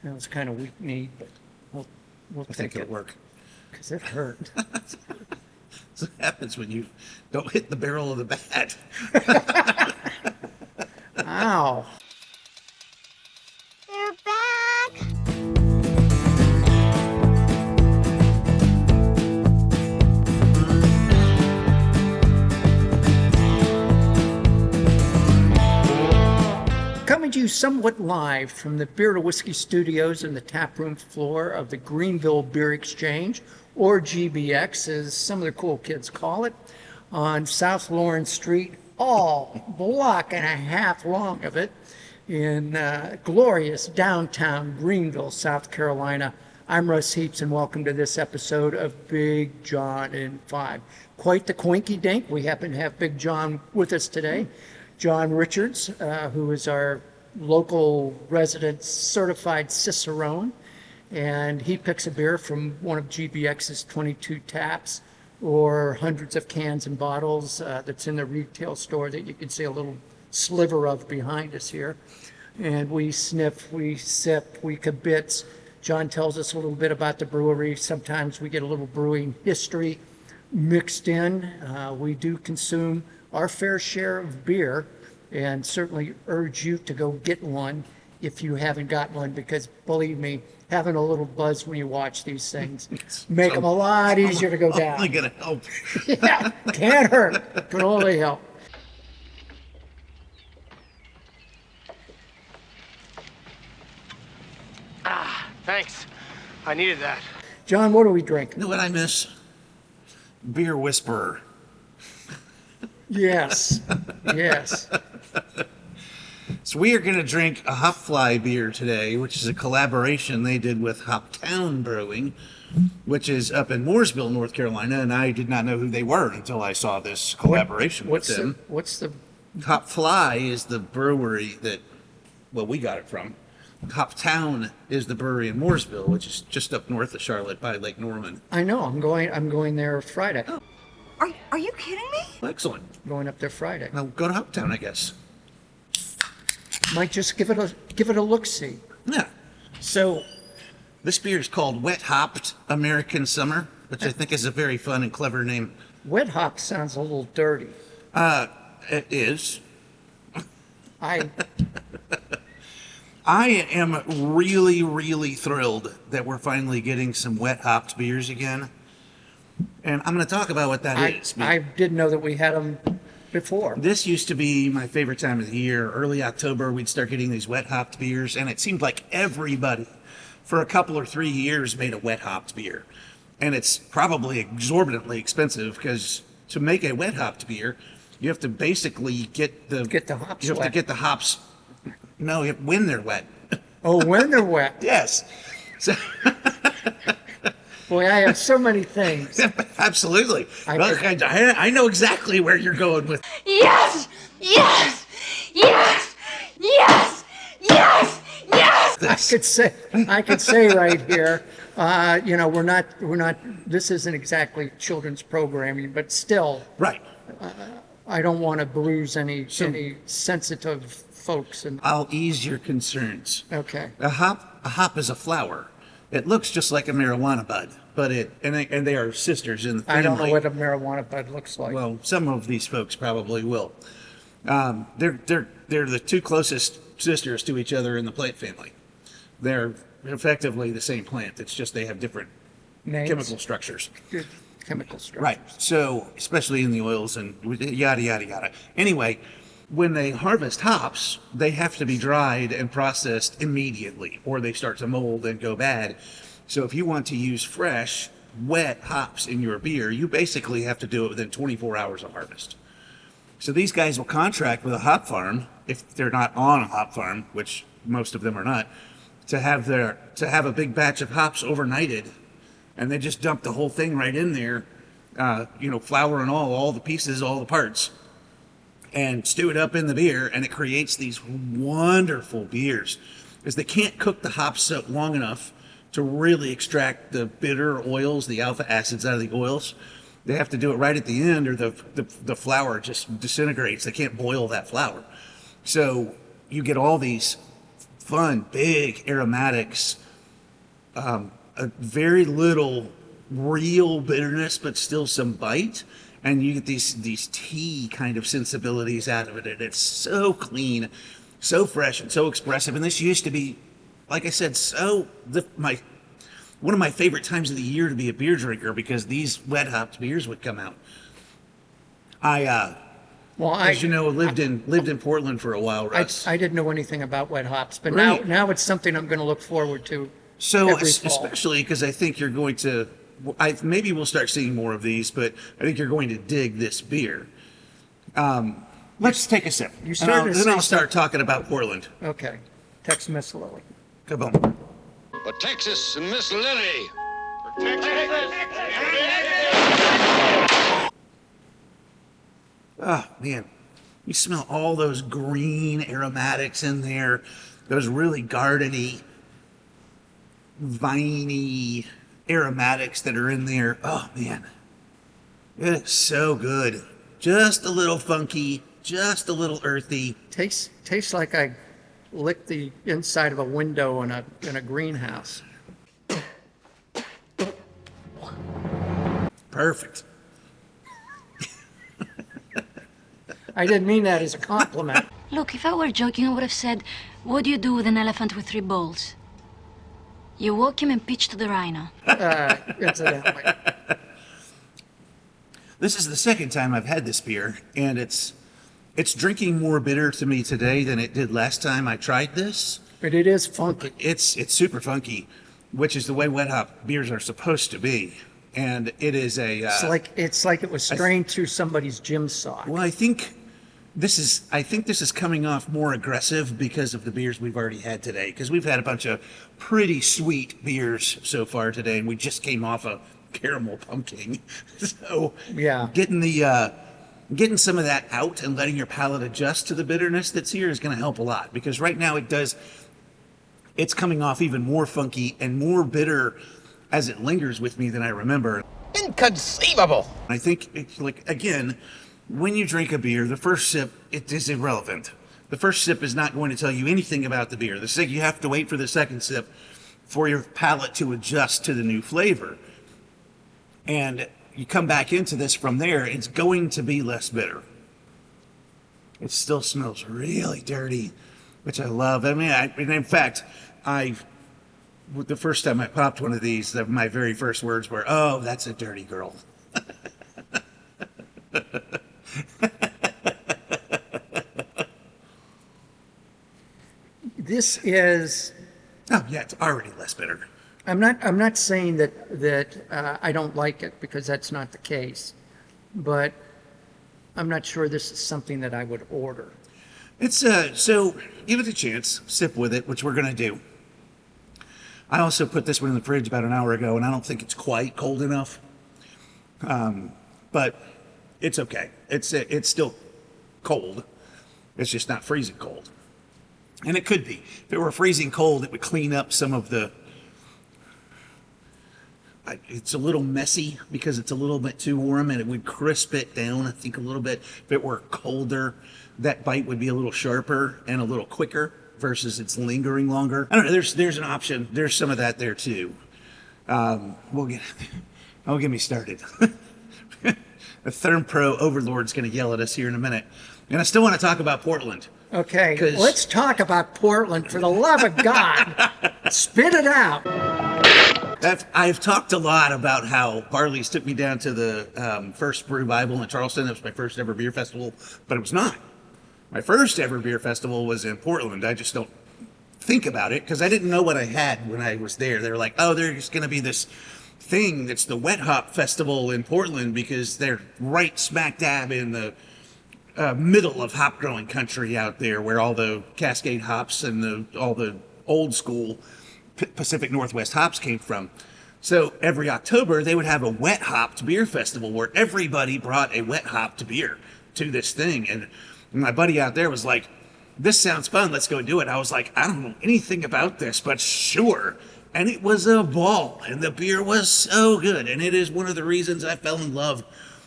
It was kind of weak-kneed, but we'll I take think it it'll work. because it hurt. That's what happens when you don't hit the barrel of the bat. Ow. They're back! Coming to you somewhat live from the Beer to Whiskey Studios in the taproom floor of the Greenville Beer Exchange, or GBX as some of the cool kids call it, on South Lawrence Street, all block and a half long of it, in glorious downtown Greenville, South Carolina. I'm Russ Heaps, and welcome to this episode of Big John in 5. Quite the coinky dink. We happen to have Big John with us today. John Richards, who is our local resident certified Cicerone, and he picks a beer from one of GBX's 22 taps or hundreds of cans and bottles that's in the retail store that you can see a little sliver of behind us here. And we sniff, we sip, we kibitz. John tells us a little bit about the brewery. Sometimes we get a little brewing history mixed in. We do consume our fair share of beer, and certainly urge you to go get one if you haven't got one, because believe me, having a little buzz when you watch these things make them a lot easier to go down. Only gonna help. Yeah, can't hurt, can only help. Thanks. I needed that. John, what do we drink? You know what I miss? Beer Whisperer. Yes, yes. So we are going to drink a Hopfly beer today, which is a collaboration they did with Hoptown Brewing, which is up in Mooresville, North Carolina, and I did not know who they were until I saw this collaboration with them. What's the Hopfly is the brewery that, well, we got it from. Hoptown is the brewery in Mooresville, which is just up north of Charlotte by Lake Norman. I know, I'm going there Friday. Oh. Are you kidding me? Excellent. Going up there Friday. Now go to Hoptown, I guess. Might just give it a look-see. Yeah. So this beer is called Wet Hopped American Summer, which I think is a very fun and clever name. Wet hop sounds a little dirty. It is. I am really, really thrilled that we're finally getting some wet hopped beers again. And I'm going to talk about what that is. I didn't know that we had them before. This used to be my favorite time of the year. Early October, we'd start getting these wet hopped beers, and it seemed like everybody for a couple or 3 years made a wet hopped beer. And it's probably exorbitantly expensive because to make a wet hopped beer, you have to basically get the hops You have wet. to get the hops. No, when they're wet. Oh, when they're wet. Yes. So, Boy, I have so many things. absolutely. I know exactly where you're going with. Yes! Yes! Yes! Yes! Yes! Yes! I could say right here, we're not. This isn't exactly children's programming, but still, Right. I don't want to bruise any sensitive folks. And I'll ease your concerns. okay, A hop is a flower. It looks just like a marijuana bud, but they are sisters in the family. I don't know what a marijuana bud looks like. Well, some of these folks probably will. They're the two closest sisters to each other in the plant family. They're effectively the same plant. It's just they have different Names? chemical structures. Good chemical structure. Right. So, especially in the oils and yada, yada, yada. Anyway, when they harvest hops, they have to be dried and processed immediately, or they start to mold and go bad. So if you want to use fresh, wet hops in your beer, you basically have to do it within 24 hours of harvest. So these guys will contract with a hop farm, if they're not on a hop farm, which most of them are not, to have a big batch of hops overnighted, and they just dump the whole thing right in there, flour and all the pieces, all the parts, and stew it up in the beer, and it creates these wonderful beers. Because they can't cook the hops long enough to really extract the bitter oils, the alpha acids out of the oils. They have to do it right at the end, or the flour just disintegrates. They can't boil that flour. So you get all these fun, big aromatics, a very little real bitterness, but still some bite. And you get these tea kind of sensibilities out of it. And it's so clean, so fresh, and so expressive. And this used to be, like I said, one of my favorite times of the year to be a beer drinker, because these wet hopped beers would come out. As you know, lived in Portland for a while, Russ. I didn't know anything about wet hops, but Right. now it's something I'm going to look forward to. So every fall. especially because I think you're going to, maybe we'll start seeing more of these, but I think you're going to dig this beer. Let's take a sip. You started to then say I'll start talking about Portland. Okay, text Miss Lily. Come on. For Texas and Miss Lily. Oh, man. You smell all those green aromatics in there, those really gardeny, viney aromatics that are in there. Oh, man. It's so good. Just a little funky, just a little earthy. Tastes like I licked the inside of a window in a greenhouse. Perfect. I didn't mean that as a compliment. Look, if I were joking, I would have said, what do you do with an elephant with 3 balls? You walk him and pitch to the rhino. Incidentally. This is the second time I've had this beer, and it's drinking more bitter to me today than it did last time I tried this. But it is funky. It's super funky, which is the way wet hop beers are supposed to be. And it is a. It's like it was strained through somebody's gym sock. Well, I think this is coming off more aggressive because of the beers we've already had today. Because we've had a bunch of pretty sweet beers so far today, and we just came off a caramel pumpkin. So Yeah. getting some of that out and letting your palate adjust to the bitterness that's here is going to help a lot. Because right now it's coming off even more funky and more bitter as it lingers with me than I remember. Inconceivable. I think it's like, again, when you drink a beer, the first sip, it is irrelevant. The first sip is not going to tell you anything about the beer. You have to wait for the second sip for your palate to adjust to the new flavor. And you come back into this from there, it's going to be less bitter. It still smells really dirty, which I love. I mean, in fact, the first time I popped one of these, my very first words were, "Oh, that's a dirty girl." This is. Oh yeah, it's already less bitter. I'm not saying that I don't like it, because that's not the case, but I'm not sure this is something that I would order. It's so give it a chance, sip with it, which we're gonna do. I also put this one in the fridge about an hour ago, and I don't think it's quite cold enough. But it's okay. It's still cold. It's just not freezing cold. And it could be. If it were freezing cold, it would clean up some of the. It's a little messy because it's a little bit too warm, and it would crisp it down, I think, a little bit. If it were colder, that bite would be a little sharper and a little quicker versus it's lingering longer. I don't know. There's an option. There's some of that there too. Don't get me started. The ThermPro overlord's going to yell at us here in a minute, and I still want to talk about Portland. Okay, 'Cause- let's talk about Portland, for the love of God. Spit it out. I've talked a lot about how Barley's took me down to the first Brew Bible in Charleston. It was my first ever beer festival, but it was not. My first ever beer festival was in Portland. I just don't think about it because I didn't know what I had when I was there. They were like, oh, there's going to be this thing that's the Wet Hop Festival in Portland because they're right smack dab in the middle of hop growing country out there, where all the Cascade hops and all the old school Pacific Northwest hops came from. So every October they would have a wet hopped beer festival where everybody brought a wet hopped beer to this thing. And my buddy out there was like, this sounds fun, let's go do it. I was like, I don't know anything about this, but sure. And it was a ball, and the beer was so good. And it is one of the reasons I fell in love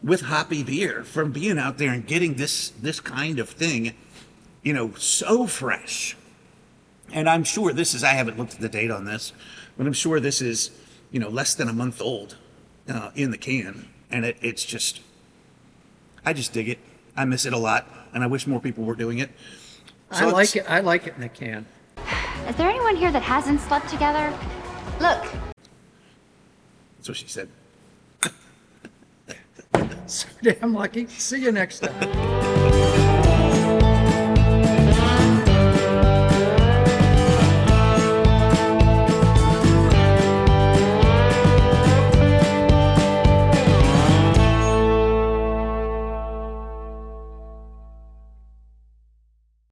with hoppy beer, from being out there and getting this kind of thing, so fresh And I'm sure this is, I haven't looked at the date on this, but I'm sure this is, less than a month old in the can. And it's just, I just dig it. I miss it a lot, and I wish more people were doing it. So I like it in a can. Is there anyone here that hasn't slept together? Look. That's what she said. So damn lucky. See you next time.